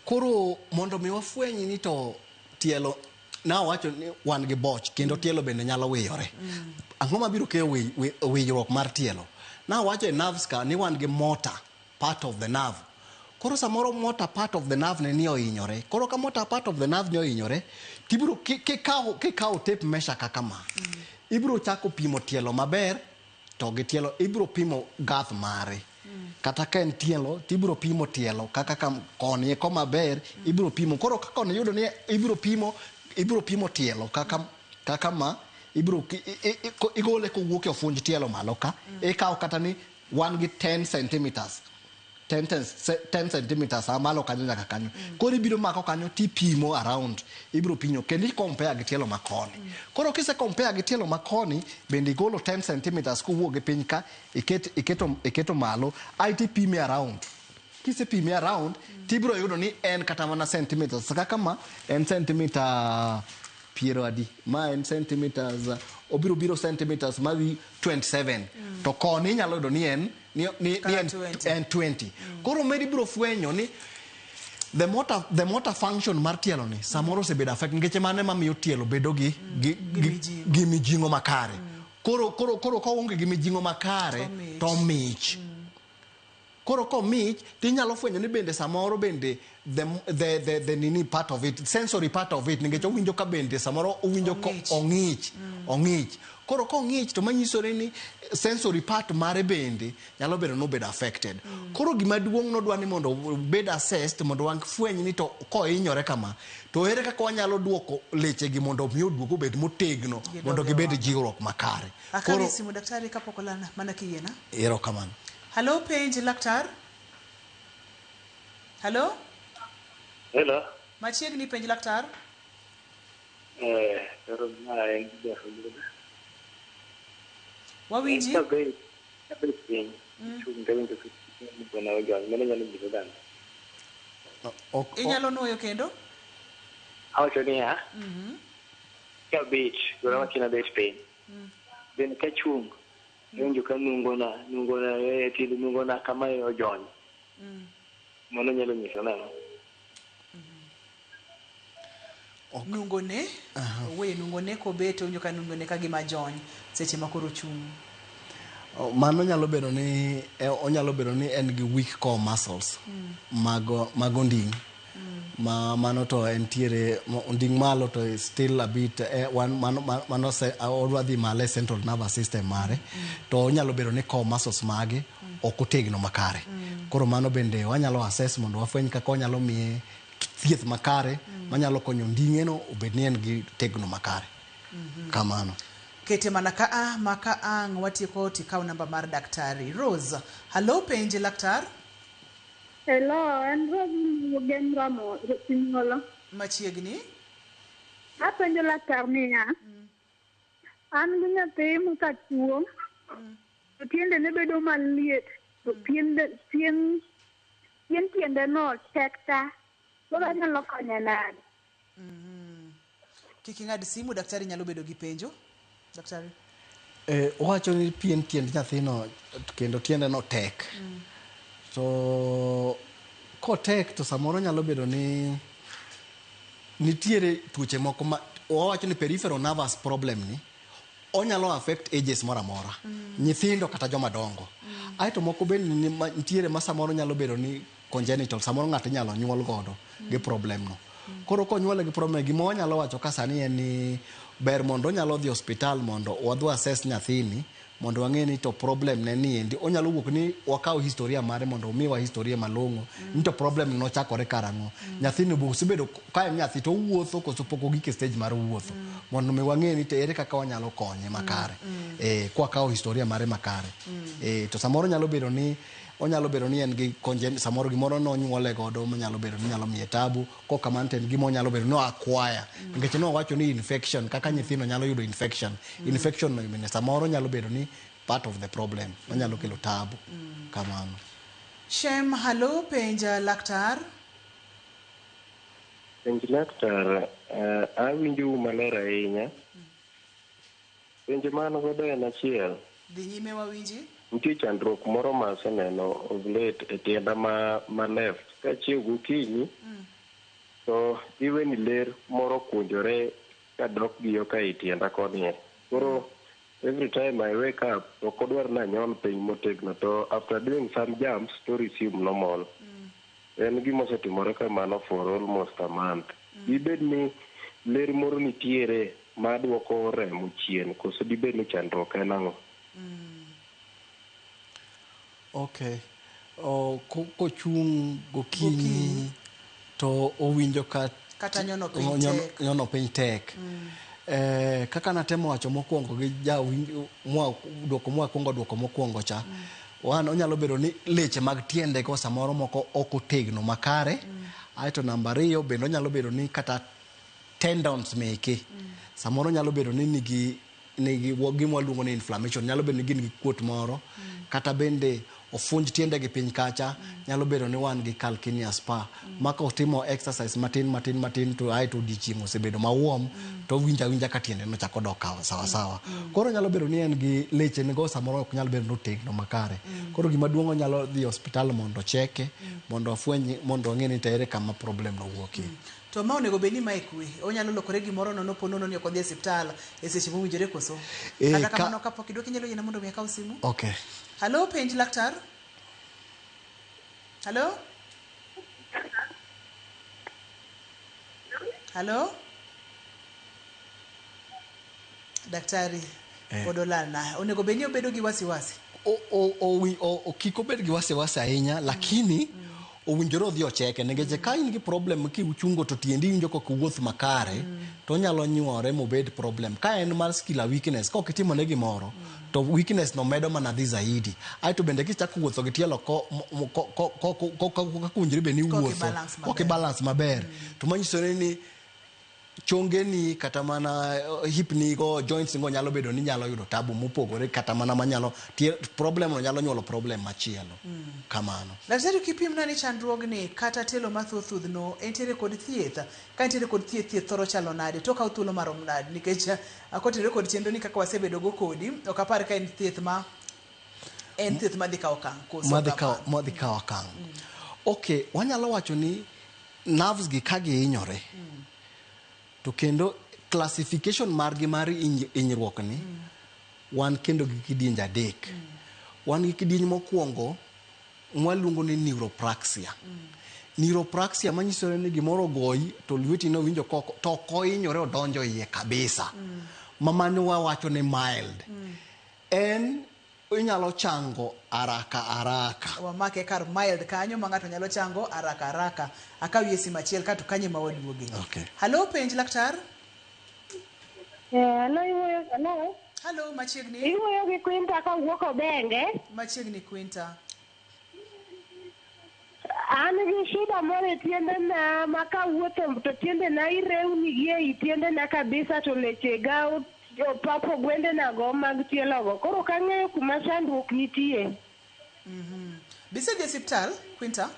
Koro mondo mi wafwenyi ni to tielo na wacho ni wan gi boch kendo tielo bende nyalo wiyore. Ang'o mabiro kelo wiyruok mar tielo? Na wacho e nerves ka ni wan gi motor part of the nerve. Koro samoro motor part of the nerve ni ohinyore. Koro ka motor part of the nerve ni ohinyore, tibiro kikawo tape measure kaka ma. Ibiro chako pimo tielo maber, to gi tielo ibiro pimo gath mare. Kata ka en tielo, tibiro pimo tielo kaka koni ko maber, ibiro pimo. Koro ka koni yudo ni ibiro pimo tielo kaka ma, ibiro igole kowuok e ofunj tielo malo ka, ikawo kata ni 1 gi 10 centimeters. 10 centimeters amalo kanyo nyaka kanyo. Koro ibiro mako kanyo tipimo around. Ibiro pinyo kendo compare gi tielo makoni. Koro kise compare gi tielo makoni bende igolo 10 centimeters kowuok e piny ka iketo malo ai tipime around. Kise pime around tibiro yudo ni en kata mana centimeters kaka ma en centimeter piero adi. Ma en centimeters obiro centimeters mavi 27. To koni nyalo yudo ni en 20. Koro meri biro fwenyo ni the motor function mar tielo ni samoro se bedo affect ngeche mane mamiyo tielo bedo gi mijingo makare. Koro ko onge gi mijingo makare to mich. Koro ko mich tinyalo fwenyo ni bende samoro bende the nini part of it, sensory part of it, ngeche owinjo ka bende samoro owinjo ko ong'ich. Koro ko ng'ich to manyisore ni sensory part mare bende nyalo bedo no bedo affected. Koro gima duong' no dwa ni mondo bed assessed mondo wang fweny ni to ko hinyore kama to ere kaka wanyalo duoko leche gi mondo mi oduogo bed motegno mondo gibed jiwruok makare. Koro simu daktari kapok olana mana kiyiena. Ero kamano. Hello penj laktar. Hello? Hello. Machiegni penj laktar. Pero na Wawinji? Inyalo nuoyo kendo? Awacho ni ha? Ka beach, gora makina beach pain. Ben ka chung. Yonjo ka nungona tilu nungona kama ojony. Mono nyalo nyiso nano. Nungone nungone ko beto nyoka nungone ka gima jony seche makoro chung. Mano nyalo bedo ni onyalo bedo ni en gi weak core muscles mago nding. Mano to entiere nding malo to still a bit mano se odwadhi male central nervous system mare to onyalo bedo ni core muscles mage ok otegno makare. Koro mano bende wanyalo assess mondo wafweny kaka onyalo miye thieth makare manyalo konyo nding'eno obed ni en gi tegno makare. Kamano. Kete mana ka maka ang watieko tikaw namba mar daktari. Rose, hello penj laktar. Hello, and Rose Ramo, Simolo. Machiegni? Apenjo laktar niya. An gi nyathi mokatuo. Tiende ne bedo maliet. Pien tiende no tekta. Koro nyalo konyo nade. Kiki ng'ad simu daktari nyalo bedo gi penjo. Daktari. Wacho ni pien tiend nyathino kendo tiende no tek. To ko tek to samoro nyalo bedo ni nitiere tuoche moko ma wacho ni peripheral nervous problem ni onyalo affect ages mora mora. Nyithindo kata joma dongo. Aito moko bende nitiere ma samoro nyalo bedo ni congenital, samoro ng'ato nyalo nyuol godo gi problem no. Koro konyuole gi problem gimo onyalo wacho ka sani en ni ber mondo onyalo dhi hospital mondo wadhi assess nyathini mondo wang'e ni to problem ne ni endi onyalo wuok ni wakaw historia mare mondo omiwa historia malong'o ni to problem no chakore karang'o nyathini bo osebedo ka en nyathi to wuotho koso pok ogik e stage mar wuotho mondo mi wang'e ni to ere kaka wanyalo konye makare kwa kaw historia mare makare to samoro nyalo bedo ni en gi konje samoro gimoro no nyuole godo manyalo bedo ni nyalo miye tabu koka manten gimo nyalo bedo no akwaya nikech no wacho ni infection kaka nyithino nyalo yudo infection no mine samoro nyalo bedo ni part of the problem manyalo kelo tabu kamano. Shem, halo, penja laktar. Penj laktar, awinjo maler ahinya. Penj mano godo en achiel. Dhi nyime wawinji. Nitie chandruok moro ma aseneno of late e tienda ma left. Ka chiew gokinyi, to iwe ni ler moro kunjore ka dok gi yo ka i tienda koni. Koro every time I wake up, to kodwar na nyon piny motegno, to after doing some jumps, to resume normal. En gima osetimore kamano for almost a month. Dibed ni ler moro nitiere ma duoko remo chien, koso dibed ni chandruok en ang'o? Okay. Kochung' gokinyi to owinjo kata nyono piny tek. Kaka natemo wacho mokwongo gi duoko mokwongo cha wan onyalo bedo ni leche mag tiende ko samoro moko ok otegno makare. Aito namba 2 bende onyalo bedo ni kata tendons meke samoro nyalo bedo ni nigi gima waluongo ni inflammation, nyalo bedo ni gin gi kuot moro kata bende ofunj tiende gi piny kacha, nyalo bedo ni wan gi calcaneus spur maka otimo exercise matin to aito dichieng' osebedo mawuom to winja ka tiende no chako dok sawa. Koro nyalo bedo ni en gi leche nego samoro ok nyalo bedo notegno makare. Koro gima duong' nyalo dhi hospital mondo cheke mondo afwenyi mondo ang'e ni tere kama problem no wuokie. To ma onego beni ma ikwe onyalo lokore gimoro nono ponono ni ok odhi e hospital e seche mowinjore koso kata kamano kapok idwoki nyalo yiena mondo mi akaw simu. Okay. Halo, penj laktar. Halo daktari podolana onego beni obedo gi wasiwasi kik obed gi wasiwasi ahinya lakini owinjore odhi ocheke nikech ka in gi problem kichungo to tiendi winjo kok wuoth makare to nyalo nyuore mobed problem. Ka en mar skill weakness kok itimo ne gimoro to weakness no medo mana dhi zaidi. Aito bende kichako wuotho gi tielo kunjri be ni wuotho ok balance maber to manyiso ni chonge ni kata mana hip ni go joints go nyalo bedo ni nyalo yudo tabu mopogore kata mana manyalo problem no nyalo nyuolo problem machielo kamano. Daktari kipimna ni chandruogni kata telo mathothudh no entiere kod thieth ka entiere kod thieth thoro chalo nade to ka thuolo marom nade nikech akotere kod chenro ni kaka wasebedo go kodi ok apar ka en thieth madhi kawo okang' koso madhi kawo okang'. Okay, wanyalo wacho ni nerves gi ka gihinyore to kendo classification margi mar hinyruok ni wan kendo gi kidienje adek. Wan gi kidieny mokwongo mwaluongo ni neuropraxia. Neuropraxia manyisore ni gimoro goyi to lweti no winjo to kohinyore odonjo iye kabisa. Mamano wawacho ni mild. En inyalo chango araka. Wamake kar mild kanyo ma ng'ato nyalo chango araka. Akawie simu achiel ka to kanye ma waduoge. Okay. Halo, penj laktar. Halo, machiegni. Iwuoyo gi Quinta ka wuok Obenge. Machiegni Quinta. An gi shida moro e tiende na maka wuotho to tiende na irewni gi e tiende na kabisa to leche ga papo gwende na go mag tielo go. Koro kang'eyo kuma chandruok nitie. Bise dhi hospital Quinta?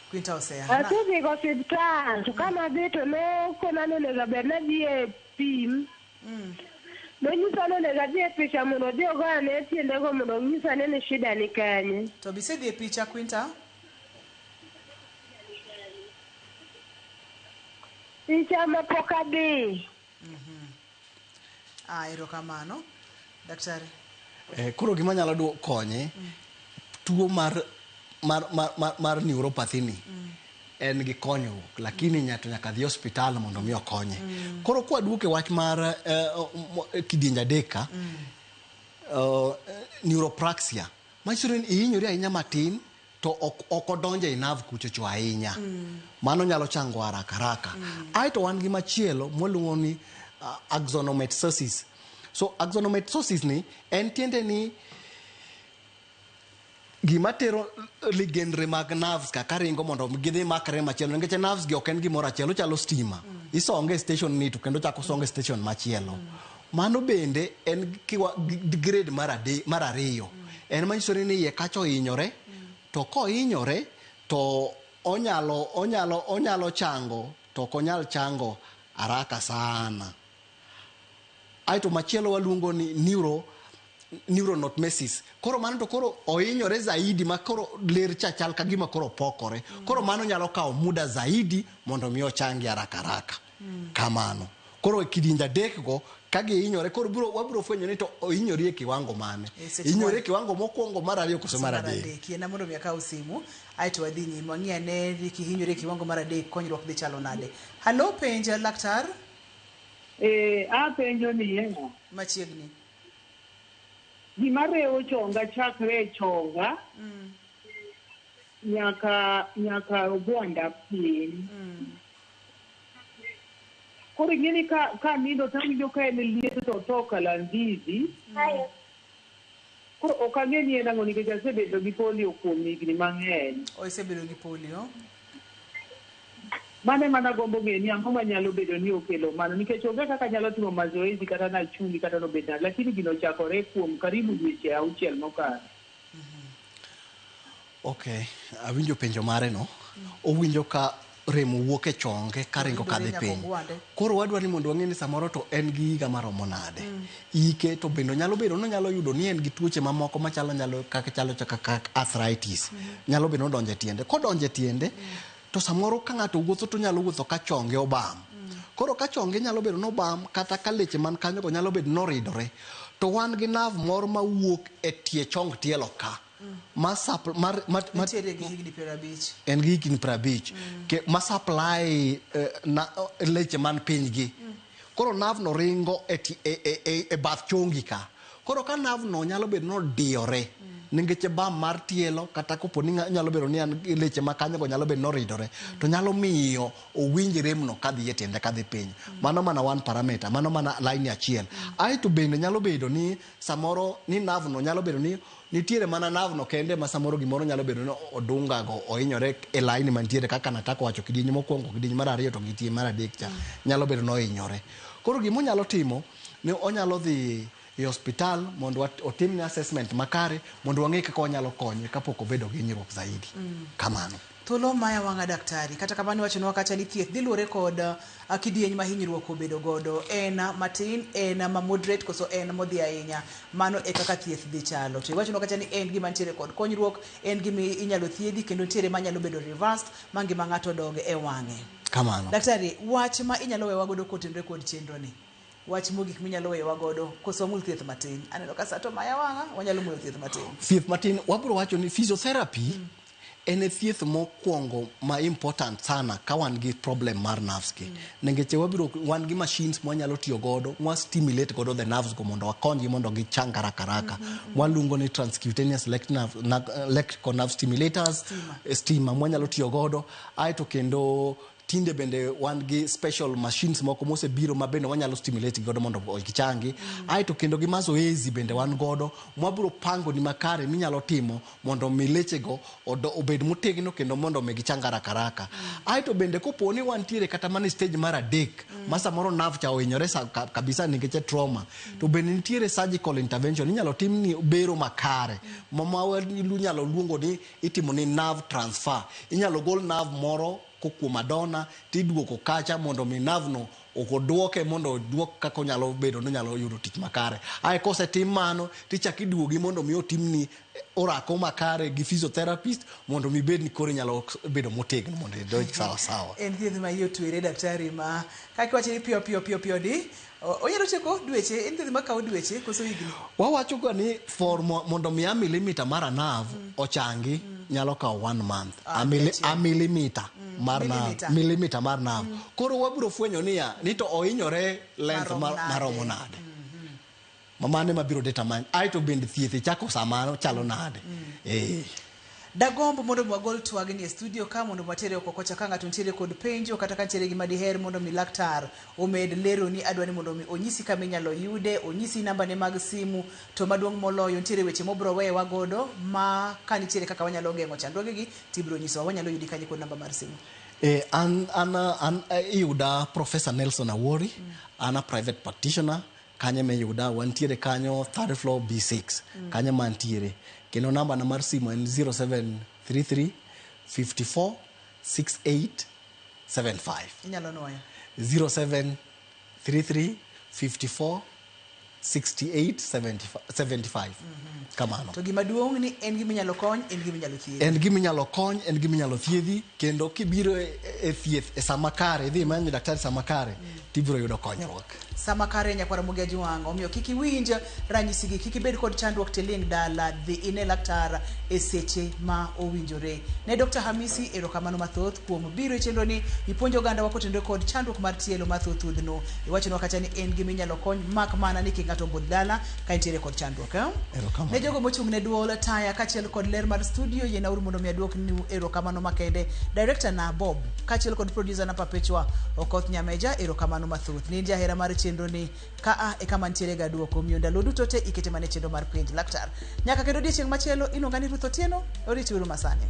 Quinta osea. Atudhi go hospital to kama dhi to no kona onego bed na dhi e pim. Nonyisa ni onego adhi e picha mondo odhi ogone tiende go mondo onyisa ni shida ni kanye. To bise dhi e picha Quinta? Picha ma pok adhi. Erokamano. Daktari. Koro gima nyalo konye tuo mar mar neuropathy ni en gi konyruok lakini nyaka dhi hospital mondo mi okonye. Koro kwa duoke wach mar kidienja deka neuropraxia machiro ni ihinyori ahinya matin to ok odonje nerve kuchocho ahinya. Mano nyalo chango haraka. Aito wan gi machielo moluongo ni axonomatosis. So axonomatosis ni en tiende ni gima tero ligendre mag nerves ka ringo mondo gidhi makre machielo nikech nerves gi ok en gimoro achielo chalo stima. Isonge station ni to kendo chako songe station machielo. Mano bende en grade mar ariyo. En manyiso ni iye kacho hinyore to kohinyore to onyalo chango to ok onyal chango haraka sana. Aito machielo waluongo ni neuronotmesis. Koro mano to koro ohinyore zaidi ma koro ler chal ka gima koro pokore. Koro mano nyalo kawo muda zaidi mondo mi ochangi haraka. Kamano. Koro kidienja dek go kage hinyore koro wabiro fwenyo ni to ohinyore e kiwango mane. Hinyore e kiwango mokwongo mar ariyo koso mar adek. Kiena mondo mi akaw simu aito wadhi nyime wang'iya ne kihinyore e kiwango mar adek konyruok dhi chalo nade. Halo penja laktar. Apenjo ni yengo. Machiegni. Gima rewo chonga chakre chonga nyaka ogwanda piny. Koro ing'eni ka nindo tawinjo ka en liet to toka landizi. Koro ok ang'e ni en ang'o nikech asebedo gi polio kuom higni mang'eny. Isebedo gi polio? Mane mana gombo ng'e ni ang'o manyalo bedo ni okelo mano nikech onge kaka nyalo timo mazoezi kata nachungi kata nobed nade lakini gino chakore kuom karibu dweche 6 mokalo. Okay, awinjo penjo mare no. Owinjo ka remo wuok e chonge ka ringo kadhi piny. Koro wadwa ni mondo wang'e ni samoro to en gi higa maromo nade. Ike to bende nyalo bedo nyalo yudo ni en gi tuoche mamoko machalo kaka arthritis. Nyalo bedo donje tiende. Kodonje tiende to samoro ka ng'ato wuotho to nyalo wuotho ka chonge obam. Koro ka chonge nyalo bedo nobam kata ka leche man kanyo go nyalo bedo noridore. To wan gi nerve moro ma wuok e tie chong tielo ka. Nitiere gi higni 50. En gi higni 50. Ma supply leche man piny gi. Koro nerve no ringo e bath chongi ka. Koro ka nerve no nyalo bedo nodiyore. Ningeche bam mar tielo kata kopo ni nyalo bedo ni an leche makanyo go nyalo bedo noridore to nyalo miyo owinj remno kadhi tiende kadhi piny. Mano mana one parameter, mano mana line achiel. Aito bende nyalo bedo ni samoro ni nerve no nyalo bedo ni nitiere mana nerve no kende ma samoro gimoro nyalo bedo ni odunga go ohinyore e line mantiere kaka natako wacho kidienje mokwongo kidienje mar ariyo to gitie mar adek cha nyalo bedo no ohinyore. Koro gimo nyalo timo ni onyalo dhi e hospital mondo otimne assessment makare mondo wang'e kaka onyalo konye kapok obedo gi hinyruok zaidi. Kamano. Thuolo maya wang'a daktari kata kamano wacho nwa kacha ni thieth dhi luwore kod kidieny ma hinyruok obedo godo en matin en ma moderate koso en modhi ahinya mano e kaka thieth dhi chalo. To wacho nwa kacha ni en gima nitiere kod konyruok en gima inyalo thiedhi kendo nitiere manyalo bedo reversed ma ngima ng'ato dog e wang'e. Kamano. Daktari wach ma inyalo wewa godo kotenore kod chenro ni. Wach mogik minyalo wewa godo koso mul thieth matin. Aneno ka sato maya wang'a wanyalo mulo thieth matin. Thieth matin wabro wacho ni physiotherapy en thieth mokwongo ma important sana ka wan gi problem mar nerves ki. Nengeche wabro wan gi machines mwanyalo tiyo godo mwa stimulate godo the nerves go mondo wakonji mondo gichang haraka. Waluongo ni transcutaneous electrical nerve stimulators, stima mwanyalo tiyo godo. Aito kendo tinde bende wan gi special machines moko mose biro ma bende wanyalo stimulate godo mondo gichangi. Aito kendo gi mazoezi bende wan godo mwabro pango ni makare minyalo timo mondo mileche go obed motegno kendo mondo gichanga haraka. Aito bende koponi wantiere kata mani stage mar adek ma samoro nerve cha ohinyore kabisa nikech trauma to bende nitiere surgical intervention inyalo timni bero makare mama inyalo luongo ni itimo ni nerve transfer. Inyalo gol nerve moro kuom Madonna tiduoko kacha mondo mi nerve no okoduoke mondo duok kako nyalo bedo no nyalo yudo tich makare. Ai kose tim mano tichaki duogi mondo mi otimni orako makare gi physiotherapist mondo mi bed ni kore nyalo bedo motegno mondo doj sawa. En thieth ma yotwere daktari ma kaki wacho ni piyo di onyalo cheko dweche en thieth ma kawo dweche koso higni. Wawacho ga ni for mondo mi milimeter mar nerve ochangi nyalo kawo 1 month a millimeter mar nerve, millimeter mar nerve. Koro wabiro fwenyo ni to ohinyore length maromo nade. Mamane mabiro determine ai to bend thieth chako samano chalo nade. Dagombo mondo mwagol twagni e studio ka mondo matere okokocha ka ng'ato ntiere kod penjo kata ka ntiere gima diher mondo mi laktar omed lero ni adwani mondo mi onyisi kama inyalo yude, onyisi namba ne mag simu, to maduong' moloyo ntiere weche mobro weyo wagodo ma ka nitiere kaka wanyalo geng'o chandruogegi tibro nyiso wanyalo yudi kanye kod namba mar simu. An yuda Professor Nelson Awori, ana private practitioner, kanye me yuda wantiere kanyo 3rd floor B6, kanye mantiere. Keno namba na mar simu en 0733 54 68 75. Inyalo nuoyo. 0733 54 68 75. Kamano. To gima duong' ni en gima inyalo kony, en gima inyalo thiedhi. En gima inyalo kony, en gima inyalo thiedhi, kendo kibiro e thieth e sama kare, idhi manyo daktari sama kare, tibiro yudo konyruok. Sama kare nyakwara mugia juwango, omiyo kiki winj ranyisigi, kiki bed kod chandruok teling dala, dhi ine laktar e seche ma owinjore. Ne Dr. Hamisi erokamano mathoth kuom biro e chenro ni ipuonjo oganda wa kotendo kod chandruok mar tielo mathoth udhno. Iwachonwa kacha ni en gima inyalo kony mak mana ni king'ato bod dala ka intiere kod chandruok. Ne jogo mochung' ne duol taya kachiel kod ler mar studio yenauru mondo mi aduok ni erokamano makende. Director na Bob kachiel kod producer na Perpetua Okoth Nyameja erokamano mathoth. Ni jahera mar chenro ni ka e kama ntiere ga duoko miyo ndalo duto te ikete mane chenro mar penj laktar. Nyaka kendo odiechieng' machielo inongani Ruth Otieno, oriti uru masane.